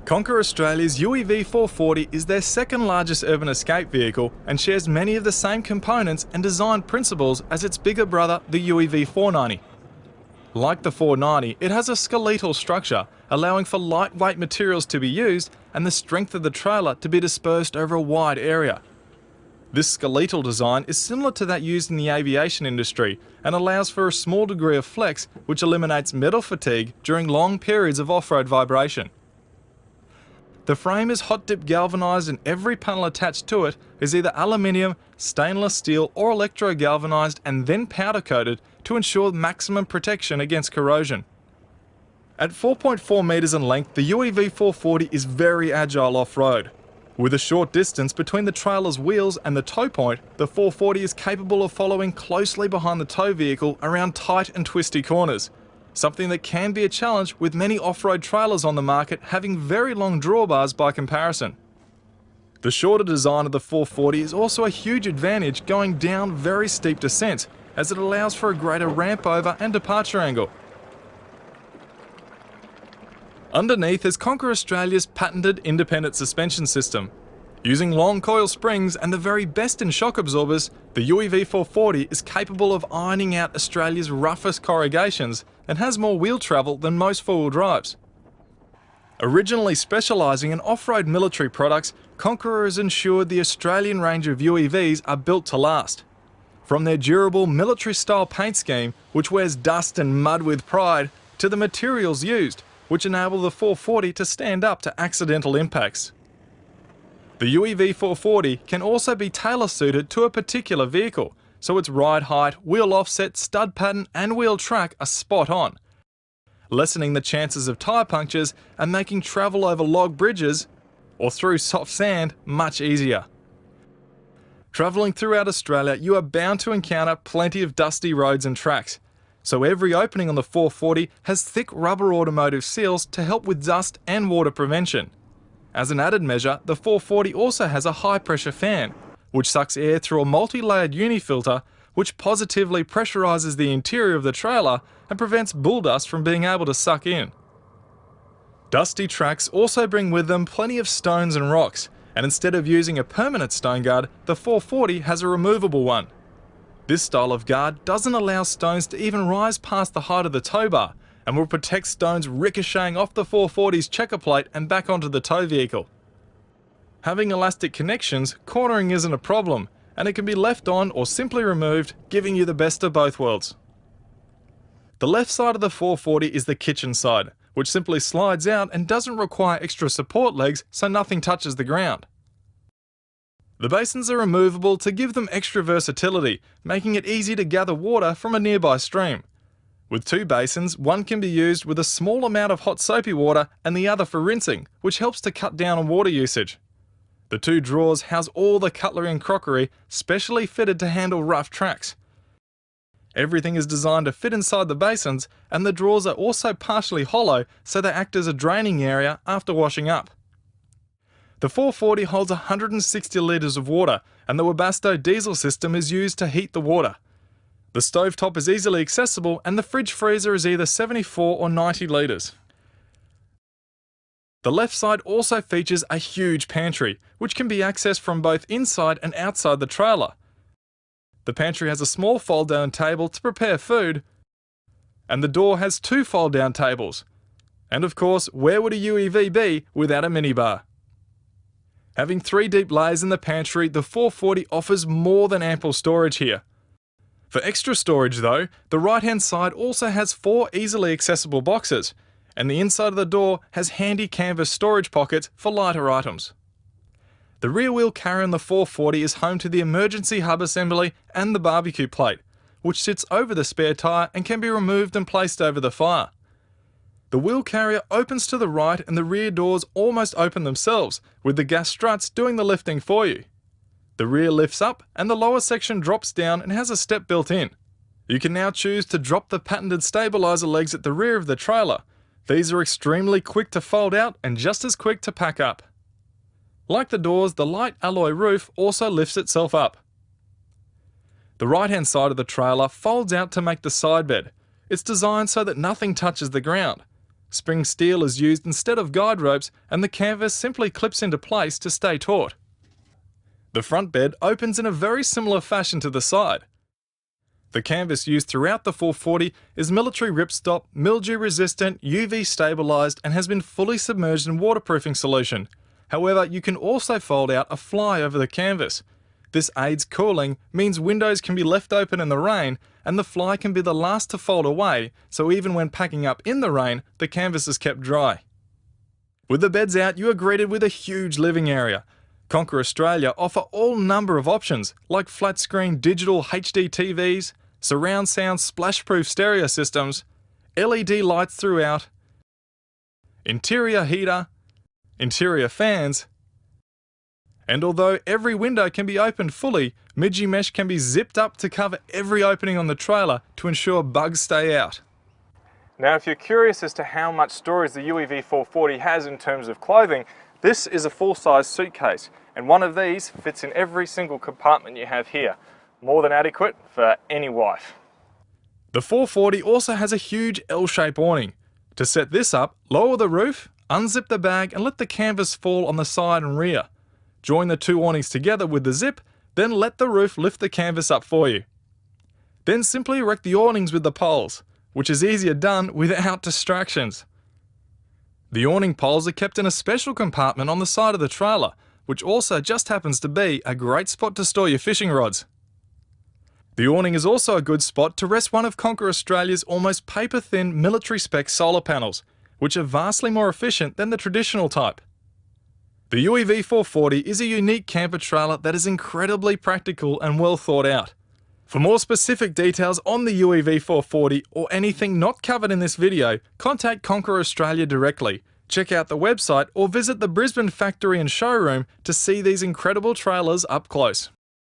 Conquer Australia's UEV 440 is their second largest urban escape vehicle and shares many of the same components and design principles as its bigger brother, the UEV 490. Like the 490, it has a skeletal structure, allowing for lightweight materials to be used and the strength of the trailer to be dispersed over a wide area. This skeletal design is similar to that used in the aviation industry and allows for a small degree of flex, which eliminates metal fatigue during long periods of off-road vibration. The frame is hot-dip galvanised and every panel attached to it is either aluminium, stainless steel or electro-galvanised and then powder-coated to ensure maximum protection against corrosion. At 4.4 metres in length, the UEV 440 is very agile off-road. With a short distance between the trailer's wheels and the tow point, the 440 is capable of following closely behind the tow vehicle around tight and twisty corners, something that can be a challenge with many off-road trailers on the market having very long drawbars by comparison. The shorter design of the 440 is also a huge advantage going down very steep descents, as it allows for a greater ramp over and departure angle. Underneath is Conquer Australia's patented independent suspension system. Using long coil springs and the very best in shock absorbers, the UEV 440 is capable of ironing out Australia's roughest corrugations and has more wheel travel than most four-wheel drives. Originally specialising in off-road military products, Conqueror has ensured the Australian range of UEVs are built to last. From their durable military-style paint scheme, which wears dust and mud with pride, to the materials used, which enable the 440 to stand up to accidental impacts. The UEV 440 can also be tailor-suited to a particular vehicle, so its ride height, wheel offset, stud pattern and wheel track are spot on, lessening the chances of tyre punctures and making travel over log bridges or through soft sand much easier. Travelling throughout Australia, you are bound to encounter plenty of dusty roads and tracks, so every opening on the 440 has thick rubber automotive seals to help with dust and water prevention. As an added measure, the 440 also has a high-pressure fan, which sucks air through a multi-layered unifilter which positively pressurises the interior of the trailer and prevents bull dust from being able to suck in. Dusty tracks also bring with them plenty of stones and rocks, and instead of using a permanent stone guard, the 440 has a removable one. This style of guard doesn't allow stones to even rise past the height of the tow bar, and will protect stones ricocheting off the 440's checker plate and back onto the tow vehicle. Having elastic connections, cornering isn't a problem, and it can be left on or simply removed, giving you the best of both worlds. The left side of the 440 is the kitchen side, which simply slides out and doesn't require extra support legs so nothing touches the ground. The basins are removable to give them extra versatility, making it easy to gather water from a nearby stream. With two basins, one can be used with a small amount of hot soapy water and the other for rinsing, which helps to cut down on water usage. The two drawers house all the cutlery and crockery, specially fitted to handle rough tracks. Everything is designed to fit inside the basins, and the drawers are also partially hollow so they act as a draining area after washing up. The 440 holds 160 litres of water, and the Webasto diesel system is used to heat the water. The stovetop is easily accessible and the fridge freezer is either 74 or 90 litres. The left side also features a huge pantry, which can be accessed from both inside and outside the trailer. The pantry has a small fold-down table to prepare food, and the door has two fold-down tables. And of course, where would a UEV be without a minibar? Having 3 deep layers in the pantry, the 440 offers more than ample storage here. For extra storage though, the right-hand side also has 4 easily accessible boxes, and the inside of the door has handy canvas storage pockets for lighter items. The rear wheel carrier on the 440 is home to the emergency hub assembly and the barbecue plate, which sits over the spare tyre and can be removed and placed over the fire. The wheel carrier opens to the right and the rear doors almost open themselves, with the gas struts doing the lifting for you. The rear lifts up and the lower section drops down and has a step built in. You can now choose to drop the patented stabiliser legs at the rear of the trailer. These are extremely quick to fold out and just as quick to pack up. Like the doors, the light alloy roof also lifts itself up. The right-hand side of the trailer folds out to make the side bed. It's designed so that nothing touches the ground. Spring steel is used instead of guide ropes, and the canvas simply clips into place to stay taut. The front bed opens in a very similar fashion to the side. The canvas used throughout the 440 is military ripstop, mildew resistant, UV stabilised, and has been fully submerged in waterproofing solution. However, you can also fold out a fly over the canvas. This aids cooling, means windows can be left open in the rain, and the fly can be the last to fold away, so even when packing up in the rain, the canvas is kept dry. With the beds out, you are greeted with a huge living area. Conquer Australia offer all number of options, like flat screen digital HD TVs, surround sound splash-proof stereo systems, LED lights throughout, interior heater, interior fans, and although every window can be opened fully, Mejor mesh can be zipped up to cover every opening on the trailer to ensure bugs stay out. Now, if you're curious as to how much storage the UEV 440 has in terms of clothing, this is a full-size suitcase, and one of these fits in every single compartment you have here. More than adequate for any wife. The 440 also has a huge L-shaped awning. To set this up, lower the roof, unzip the bag and let the canvas fall on the side and rear. Join the two awnings together with the zip, then let the roof lift the canvas up for you. Then simply erect the awnings with the poles, which is easier done without distractions. The awning poles are kept in a special compartment on the side of the trailer, which also just happens to be a great spot to store your fishing rods. The awning is also a good spot to rest one of Conquer Australia's almost paper-thin military-spec solar panels, which are vastly more efficient than the traditional type. The UEV 440 is a unique camper trailer that is incredibly practical and well thought out. For more specific details on the UEV 440 or anything not covered in this video, contact Conquer Australia directly. Check out the website or visit the Brisbane factory and showroom to see these incredible trailers up close.